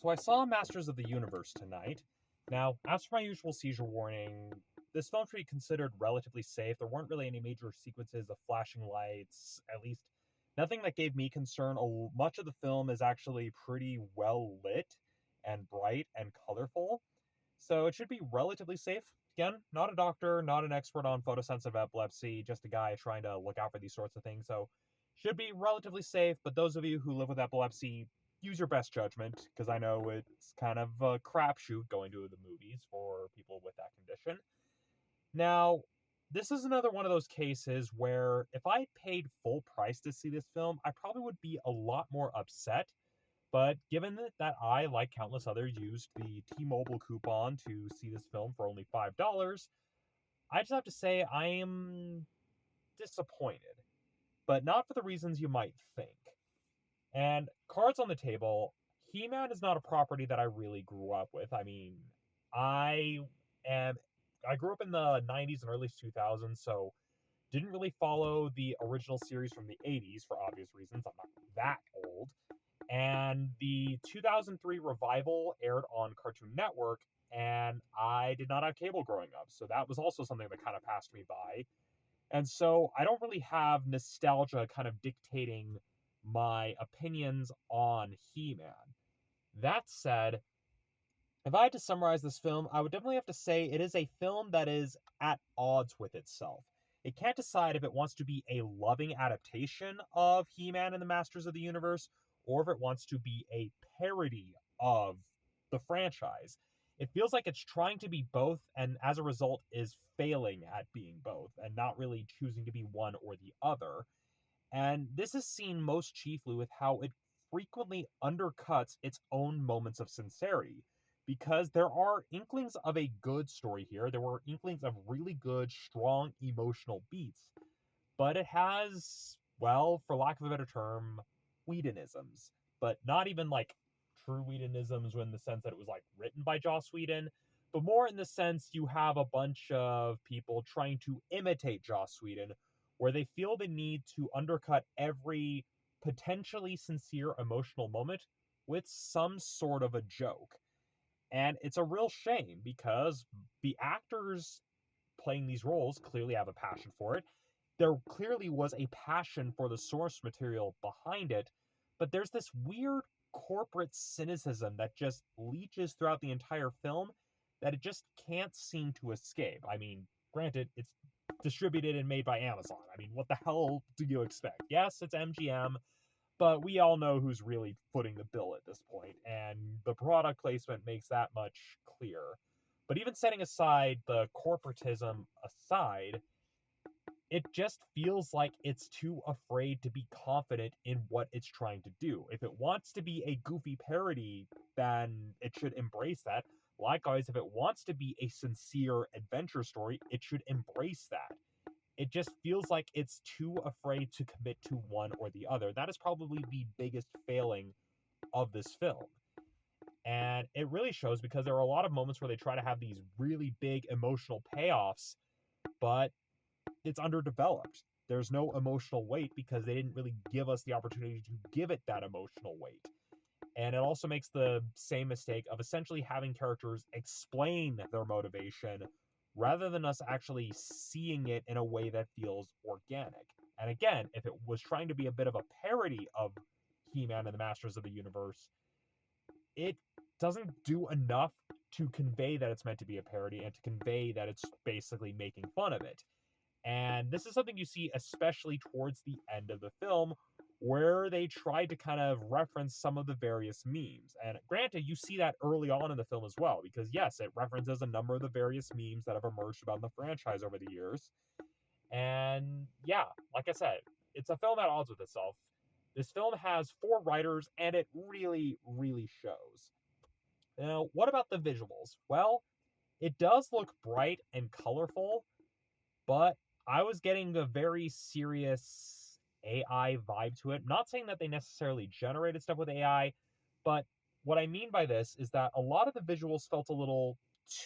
So I saw Masters of the Universe tonight. Now, as for my usual seizure warning, this film should be considered relatively safe. There weren't really any major sequences of flashing lights, at least nothing that gave me concern. Much of the film is actually pretty well lit and bright and colorful, so it should be relatively safe. Again, not a doctor, not an expert on photosensitive epilepsy, just a guy trying to look out for these sorts of things. So should be relatively safe, but those of you who live with epilepsy, use your best judgment, because I know it's kind of a crapshoot going to the movies for people with that condition. Now, this is another one of those cases where if I paid full price to see this film, I probably would be a lot more upset. But given that I, like countless others, used the T-Mobile coupon to see this film for only $5, I just have to say I am disappointed, but not for the reasons you might think. And cards on the table, He-Man is not a property that I really grew up with. I mean, I am I grew up in the 90s and early 2000s, so didn't really follow the original series from the 80s for obvious reasons. I'm not that old. And the 2003 revival aired on Cartoon Network, and I did not have cable growing up, so that was also something that kind of passed me by. And so I don't really have nostalgia kind of dictating my opinions on He-Man. That said, if I had to summarize this film, I would definitely have to say it is a film that is at odds with itself. It can't decide if it wants to be a loving adaptation of He-Man and the Masters of the Universe, or if it wants to be a parody of the franchise. It feels like it's trying to be both, and as a result is failing at being both, and not really choosing to be one or the other. And this is seen most chiefly with how it frequently undercuts its own moments of sincerity. Because there are inklings of a good story here, there were inklings of really good, strong emotional beats, but it has, well, for lack of a better term, Whedonisms. But not even like true Whedonisms in the sense that it was like written by Joss Whedon, but more in the sense you have a bunch of people trying to imitate Joss Whedon, where they feel the need to undercut every potentially sincere emotional moment with some sort of a joke. And it's a real shame because the actors playing these roles clearly have a passion for it. There clearly was a passion for the source material behind it, but there's this weird corporate cynicism that just leeches throughout the entire film that it just can't seem to escape. I mean, granted, it's distributed and made by Amazon. I mean, what the hell do you expect? Yes, it's MGM, but we all know who's really footing the bill at this point, and the product placement makes that much clear. But even setting aside the corporatism aside, it just feels like it's too afraid to be confident in what it's trying to do. If it wants to be a goofy parody, then it should embrace that. Likewise, if it wants to be a sincere adventure story, it should embrace that. It just feels like it's too afraid to commit to one or the other. That is probably the biggest failing of this film. And it really shows because there are a lot of moments where they try to have these really big emotional payoffs, but it's underdeveloped. There's no emotional weight because they didn't really give us the opportunity to give it that emotional weight. And it also makes the same mistake of essentially having characters explain their motivation rather than us actually seeing it in a way that feels organic. And again, if it was trying to be a bit of a parody of He-Man and the Masters of the Universe, it doesn't do enough to convey that it's meant to be a parody and to convey that it's basically making fun of it. And this is something you see especially towards the end of the film, where they tried to kind of reference some of the various memes. And granted, you see that early on in the film as well, because yes, it references a number of the various memes that have emerged about the franchise over the years. And yeah, like I said, it's a film at odds with itself. This film has 4 writers, and it really, really shows. Now, what about the visuals? Well, it does look bright and colorful, but I was getting a very serious AI vibe to it. Not saying that they necessarily generated stuff with AI, but what I mean by this is that a lot of the visuals felt a little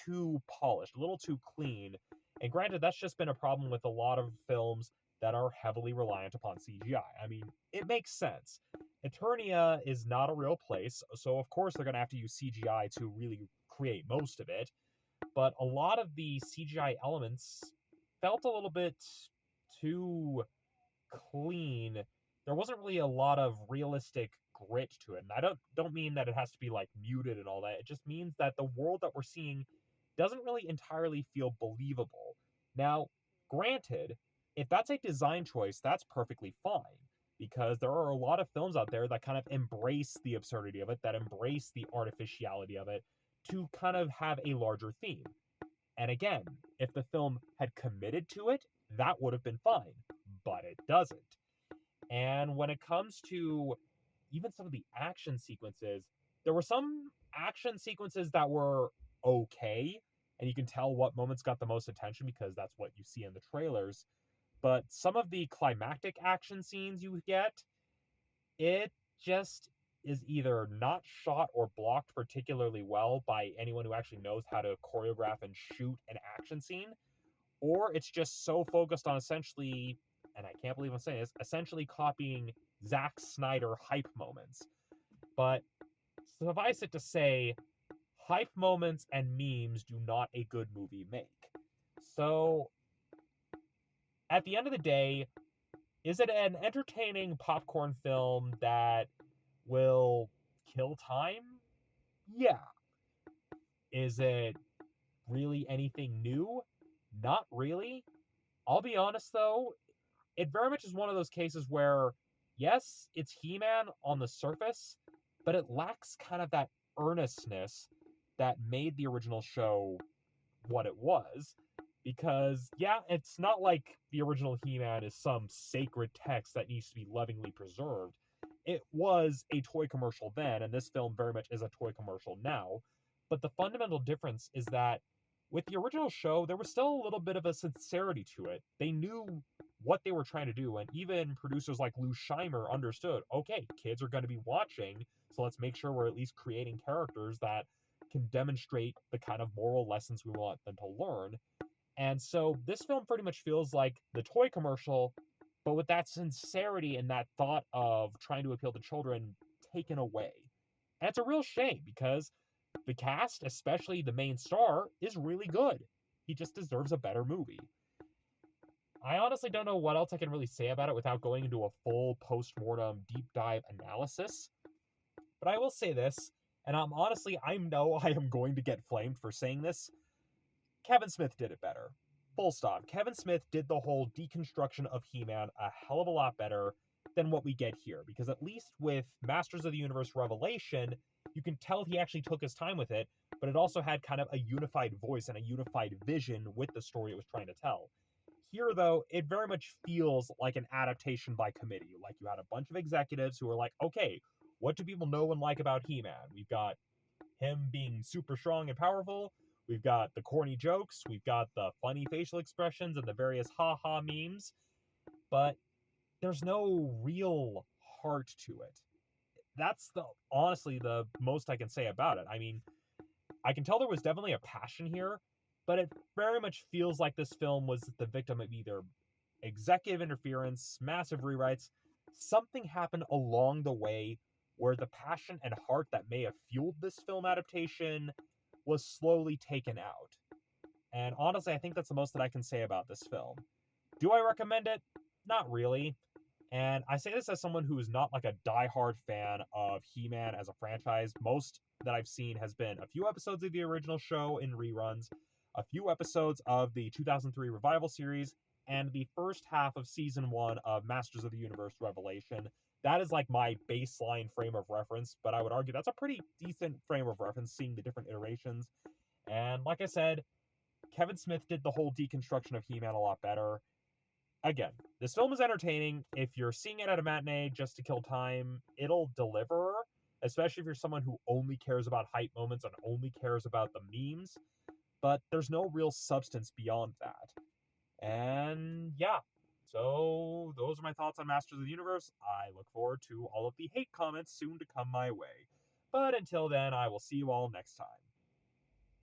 too polished, a little too clean. And granted, that's just been a problem with a lot of films that are heavily reliant upon CGI. I mean, it makes sense. Eternia is not a real place, so of course they're going to have to use CGI to really create most of it. But a lot of the CGI elements felt a little bit too clean. There wasn't really a lot of realistic grit to it. And I don't mean that it has to be like muted and all that. It just means that the world that we're seeing doesn't really entirely feel believable. Now, granted, if that's a design choice, that's perfectly fine because there are a lot of films out there that kind of embrace the absurdity of it, that embrace the artificiality of it to kind of have a larger theme. And again, if the film had committed to it, that would have been fine, but it doesn't. And when it comes to even some of the action sequences, there were some action sequences that were okay, and you can tell what moments got the most attention because that's what you see in the trailers. But some of the climactic action scenes you get, it just is either not shot or blocked particularly well by anyone who actually knows how to choreograph and shoot an action scene, or it's just so focused on essentially, and I can't believe I'm saying this, essentially copying Zack Snyder hype moments. But suffice it to say, hype moments and memes do not a good movie make. So, at the end of the day, is it an entertaining popcorn film that will kill time? Yeah. Is it really anything new? Not really. I'll be honest though, it very much is one of those cases where, yes, it's He-Man on the surface, but it lacks kind of that earnestness that made the original show what it was. Because, yeah, it's not like the original He-Man is some sacred text that needs to be lovingly preserved. It was a toy commercial then, and this film very much is a toy commercial now. But the fundamental difference is that with the original show, there was still a little bit of a sincerity to it. They knew what they were trying to do, and even producers like Lou Scheimer understood, okay, kids are going to be watching, so let's make sure we're at least creating characters that can demonstrate the kind of moral lessons we want them to learn. And so this film pretty much feels like the toy commercial, but with that sincerity and that thought of trying to appeal to children taken away. And it's a real shame because the cast, especially the main star, is really good. He just deserves a better movie. I honestly don't know what else I can really say about it without going into a full post-mortem deep dive analysis. But I will say this, and I know I am going to get flamed for saying this. Kevin Smith did it better. Full stop. Kevin Smith did the whole deconstruction of He-Man a hell of a lot better than what we get here. Because at least with Masters of the Universe Revelation, you can tell he actually took his time with it, but it also had kind of a unified voice and a unified vision with the story it was trying to tell. Here, though, it very much feels like an adaptation by committee. Like you had a bunch of executives who were like, okay, what do people know and like about He-Man? We've got him being super strong and powerful. We've got the corny jokes. We've got the funny facial expressions and the various ha-ha memes. But there's no real heart to it. That's honestly the most I can say about it. I mean, I can tell there was definitely a passion here, but it very much feels like this film was the victim of either executive interference, massive rewrites. Something happened along the way where the passion and heart that may have fueled this film adaptation was slowly taken out. And honestly, I think that's the most that I can say about this film. Do I recommend it? Not really. And I say this as someone who is not like a diehard fan of He-Man as a franchise. Most that I've seen has been a few episodes of the original show in reruns, a few episodes of the 2003 revival series, and the first half of season 1 of Masters of the Universe Revelation. That is like my baseline frame of reference, but I would argue that's a pretty decent frame of reference, seeing the different iterations. And like I said, Kevin Smith did the whole deconstruction of He-Man a lot better. Again, this film is entertaining. If you're seeing it at a matinee just to kill time, it'll deliver, especially if you're someone who only cares about hype moments and only cares about the memes. But there's no real substance beyond that. And yeah, so those are my thoughts on Masters of the Universe. I look forward to all of the hate comments soon to come my way. But until then, I will see you all next time.